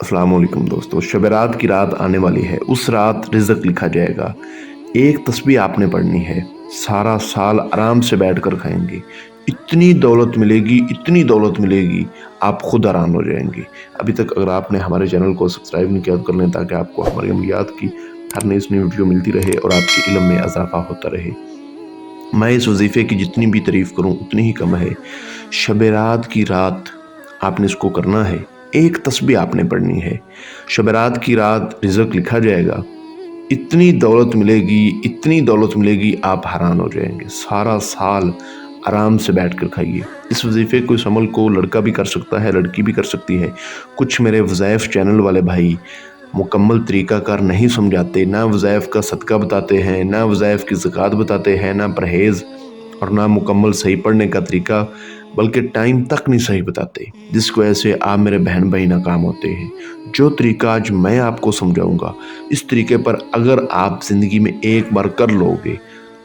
السلام علیکم دوستو، شب رات کی رات آنے والی ہے۔ اس رات رزق لکھا جائے گا۔ ایک تسبیح آپ نے پڑھنی ہے، سارا سال آرام سے بیٹھ کر کھائیں گے۔ اتنی دولت ملے گی، اتنی دولت ملے گی، آپ خود حیران ہو جائیں گے۔ ابھی تک اگر آپ نے ہمارے چینل کو سبسکرائب نہیں کیا تو کر لیں، تاکہ آپ کو ہماری عملیات کی ہر نئی ویڈیو ملتی رہے اور آپ کے علم میں اضافہ ہوتا رہے۔ میں اس وظیفے کی جتنی بھی تعریف کروں اتنی ہی کم ہے۔ شب رات کی رات آپ نے اس کو کرنا ہے، ایک تسبیح آپ نے پڑھنی ہے۔ شب رات کی رات رزق لکھا جائے گا، اتنی دولت ملے گی، اتنی دولت ملے گی، آپ حیران ہو جائیں گے۔ سارا سال آرام سے بیٹھ کر کھائیے۔ اس وظیفے کو، اس عمل کو لڑکا بھی کر سکتا ہے، لڑکی بھی کر سکتی ہے۔ کچھ میرے وظائف چینل والے بھائی مکمل طریقہ کار نہیں سمجھاتے، نہ وظائف کا صدقہ بتاتے ہیں، نہ وظائف کی زکوٰۃ بتاتے ہیں، نہ پرہیز اور نہ مکمل صحیح پڑھنے کا طریقہ، بلکہ ٹائم تک نہیں صحیح بتاتے، جس کی وجہ سے آپ میرے بہن بھائی ناکام ہوتے ہیں۔ جو طریقہ آج میں آپ کو سمجھاؤں گا، اس طریقے پر اگر آپ زندگی میں ایک بار کر لو گے،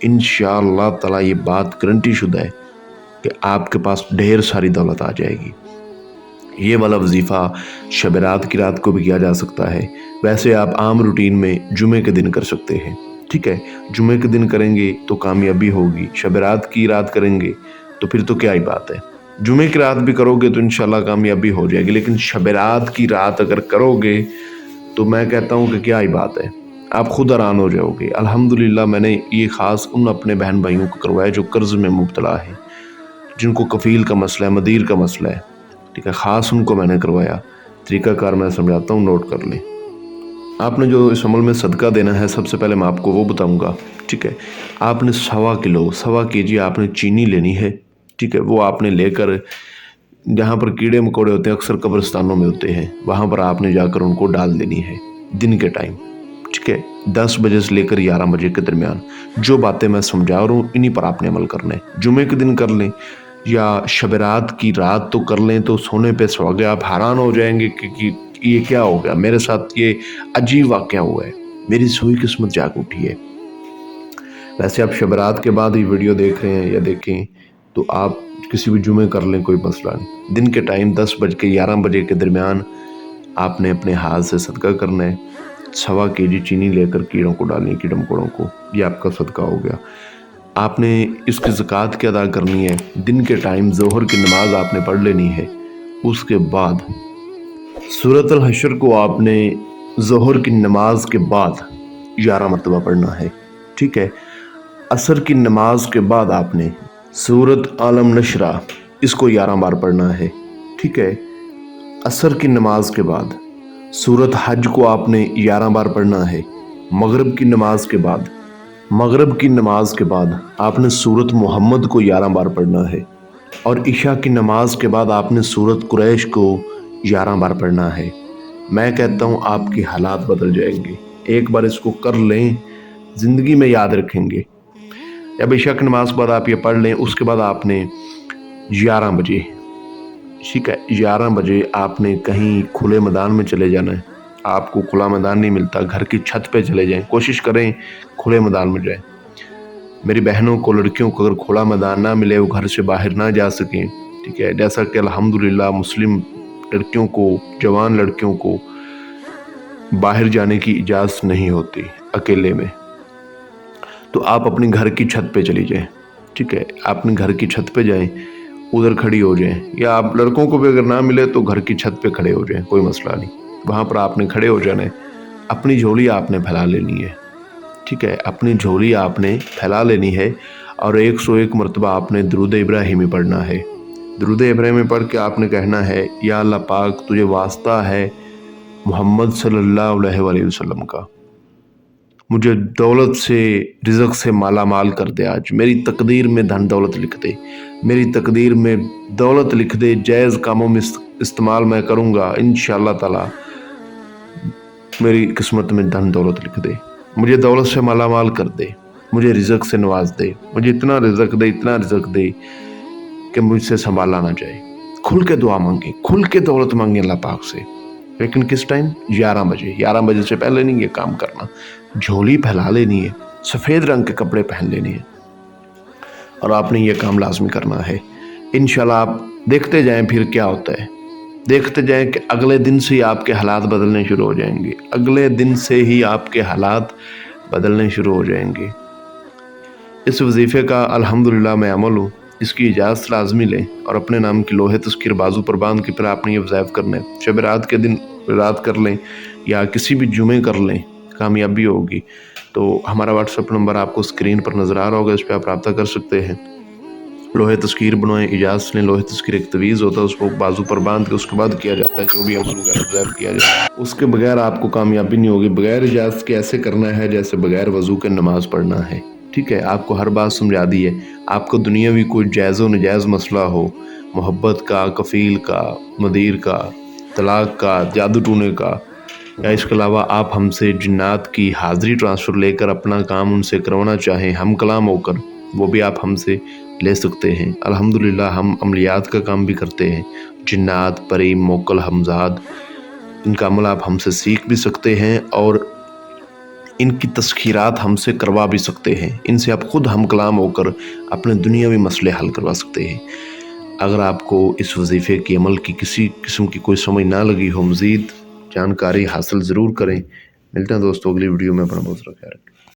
انشاءاللہ تعالی یہ بات گارنٹی شدہ ہے کہ آپ کے پاس ڈھیر ساری دولت آ جائے گی۔ یہ والا وظیفہ شب رات کی رات کو بھی کیا جا سکتا ہے۔ ویسے آپ عام روٹین میں جمعے کے دن کر سکتے ہیں، ٹھیک ہے؟ جمعے کے دن کریں گے تو کامیابی ہوگی۔ شب رات کی رات کریں گے تو پھر تو کیا ہی بات ہے۔ جمعے کی رات بھی کرو گے تو انشاءاللہ کامیابی ہو جائے گی، لیکن شب رات کی رات اگر کرو گے تو میں کہتا ہوں کہ کیا ہی بات ہے، آپ خود حیران ہو جاؤ گے۔ الحمدللہ میں نے یہ خاص ان اپنے بہن بھائیوں کو کروایا جو قرض میں مبتلا ہے، جن کو کفیل کا مسئلہ ہے، مدیر کا مسئلہ ہے، ٹھیک ہے؟ خاص ان کو میں نے کروایا۔ طریقہ کار میں سمجھاتا ہوں، نوٹ کر لیں۔ آپ نے جو اس عمل میں صدقہ دینا ہے، سب سے پہلے میں آپ کو وہ بتاؤں گا، ٹھیک ہے؟ آپ نے 1.25 kg آپ نے چینی لینی ہے، ٹھیک ہے؟ وہ آپ نے لے کر، جہاں پر کیڑے مکوڑے ہوتے ہیں اکثر قبرستانوں میں ہوتے ہیں، وہاں پر آپ نے جا کر ان کو ڈال دینی ہے دن کے ٹائم، ٹھیک ہے؟ 10 بجے سے لے کر 11 بجے کے درمیان۔ جو باتیں میں سمجھا رہا ہوں انہی پر آپ نے عمل کرنا ہے۔ جمعے کے دن کر لیں یا شب رات کی رات تو کر لیں تو سونے پہ سہاگے، آپ حیران ہو جائیں گے کہ یہ کیا ہو گیا، میرے ساتھ یہ عجیب واقعہ ہوا ہے، میری سوئی قسمت جاگ اٹھی ہے۔ ویسے آپ شب رات کے بعد یہ ویڈیو دیکھ رہے ہیں یا دیکھیں تو آپ کسی بھی جمعے کر لیں، کوئی مسئلہ نہیں۔ دن کے ٹائم 10 بج کے 11 بجے کے درمیان آپ نے اپنے ہاتھ سے صدقہ کرنا ہے۔ 1.25 kg چینی لے کر کیڑوں کو ڈالنی ہے، کیڑے مکوڑوں کو، یہ آپ کا صدقہ ہو گیا۔ آپ نے اس کی زکوٰۃ کی ادا کرنی ہے۔ دن کے ٹائم ظہر کی نماز آپ نے پڑھ لینی ہے۔ اس کے بعد سورۃ الحشر کو آپ نے ظہر کی نماز کے بعد 11 مرتبہ پڑھنا ہے، ٹھیک ہے؟ عصر کی نماز کے بعد آپ نے سورۃ عالم نشرہ، اس کو 11 بار پڑھنا ہے، ٹھیک ہے؟ عصر کی نماز کے بعد سورۃ حج کو آپ نے 11 بار پڑھنا ہے۔ مغرب کی نماز کے بعد آپ نے سورۃ محمد کو 11 بار پڑھنا ہے، اور عشاء کی نماز کے بعد آپ نے سورۃ قریش کو 11 بار پڑھنا ہے۔ میں کہتا ہوں آپ کے حالات بدل جائیں گے۔ ایک بار اس کو کر لیں، زندگی میں یاد رکھیں گے۔ جب عشاء کی نماز کے بعد آپ یہ پڑھ لیں، اس کے بعد آپ نے 11 بجے، ٹھیک ہے، 11 بجے آپ نے کہیں کھلے میدان میں چلے جانا ہے۔ آپ کو کھلا میدان نہیں ملتا، گھر کی چھت پہ چلے جائیں، کوشش کریں کھلے میدان میں جائیں۔ میری بہنوں کو، لڑکیوں کو اگر کھلا میدان نہ ملے، وہ گھر سے باہر نہ جا سکیں، ٹھیک ہے؟ جیسا کہ الحمدللہ مسلم لڑکیوں کو، جوان لڑکیوں کو باہر جانے کی اجازت نہیں ہوتی اکیلے میں، تو آپ اپنی گھر کی چھت پہ چلی جائیں، ٹھیک ہے؟ آپ اپنی گھر کی چھت پہ جائیں، ادھر کھڑی ہو جائیں، یا آپ لڑکوں کو بھی اگر نہ ملے تو گھر کی چھت پہ کھڑے ہو جائیں، کوئی مسئلہ نہیں۔ وہاں پر آپ نے کھڑے ہو جانا ہے، اپنی جھولی آپ نے پھیلا لینی ہے، ٹھیک ہے؟ اپنی جھولی آپ نے پھیلا لینی ہے، اور 101 مرتبہ آپ نے درود ابراہیمی پڑھنا ہے۔ درود ابراہیمی پڑھ کے آپ نے کہنا ہے، یا اللہ پاک، تجھے واسطہ ہے محمد صلی اللہ علیہ وآلہ وسلم کا، مجھے دولت سے، رزق سے مالا مال کر دے، آج میری تقدیر میں دھن دولت لکھ دے، میری تقدیر میں دولت لکھ دے، جائز کاموں میں استعمال میں کروں گا، انشاءاللہ تعالی میری قسمت میں دھن دولت لکھ دے، مجھے دولت سے مالا مال کر دے، مجھے رزق سے نواز دے، مجھے اتنا رزق دے، اتنا رزق دے کہ مجھ سے سنبھالا نہ جائے۔ کھل کے دعا مانگیں، کھل کے دولت مانگیں اللہ پاک سے، لیکن کس ٹائم؟ 11 بجے۔ 11 بجے سے پہلے نہیں یہ کام کرنا۔ جھولی پھیلا لینی ہے، سفید رنگ کے کپڑے پہن لینے ہیں، اور آپ نے یہ کام لازمی کرنا ہے۔ انشاءاللہ آپ دیکھتے جائیں پھر کیا ہوتا ہے۔ دیکھتے جائیں کہ اگلے دن سے ہی آپ کے حالات بدلنے شروع ہو جائیں گے، اگلے دن سے ہی آپ کے حالات بدلنے شروع ہو جائیں گے۔ اس وظیفے کا الحمدللہ میں عمل ہوں، اس کی اجازت لازمی لیں اور اپنے نام کی لوہے تذکیر بازو پر باندھ کے پھر آپ نے یہ وظائف کرنا ہے۔ شب رات کے دن رات کر لیں یا کسی بھی جمعے کر لیں، کامیابی ہوگی۔ تو ہمارا واٹس ایپ نمبر آپ کو اسکرین پر نظر آ رہا ہوگا، اس پہ آپ رابطہ کر سکتے ہیں۔ لوہے تذکیر بنوائیں، اجازت لیں۔ لوہے تذکیر ایک تویز ہوتا ہے، اس کو بازو پر باندھ کے اس کے بعد کیا جاتا ہے جو بھی عمل وغیرہ وظائف کیا جاتا ہے۔ اس کے بغیر آپ کو کامیابی نہیں ہوگی۔ بغیر اجازت کے ایسے کرنا ہے جیسے بغیر وضو کے نماز پڑھنا ہے، ٹھیک ہے؟ آپ کو ہر بات سمجھا دی ہے۔ آپ کو دنیاوی کوئی جائز و نجائز مسئلہ ہو، محبت کا، کفیل کا، مدیر کا، طلاق کا، جادو ٹونے کا، یا اس کے علاوہ آپ ہم سے جنات کی حاضری ٹرانسفر لے کر اپنا کام ان سے کروانا چاہیں ہم کلام ہو کر، وہ بھی آپ ہم سے لے سکتے ہیں۔ الحمدللہ ہم عملیات کا کام بھی کرتے ہیں۔ جنات، پری، موکل، ہمزاد، ان کا عمل آپ ہم سے سیکھ بھی سکتے ہیں اور ان کی تسخیرات ہم سے کروا بھی سکتے ہیں۔ ان سے آپ خود ہم کلام ہو کر اپنے دنیاوی مسئلے حل کروا سکتے ہیں۔ اگر آپ کو اس وظیفے کی عمل کی کسی قسم کی کوئی سمجھ نہ لگی ہو، مزید جانکاری حاصل ضرور کریں۔ ملتے ہیں دوستو اگلی ویڈیو میں، اپنا بہت سارا خیال رکھیں۔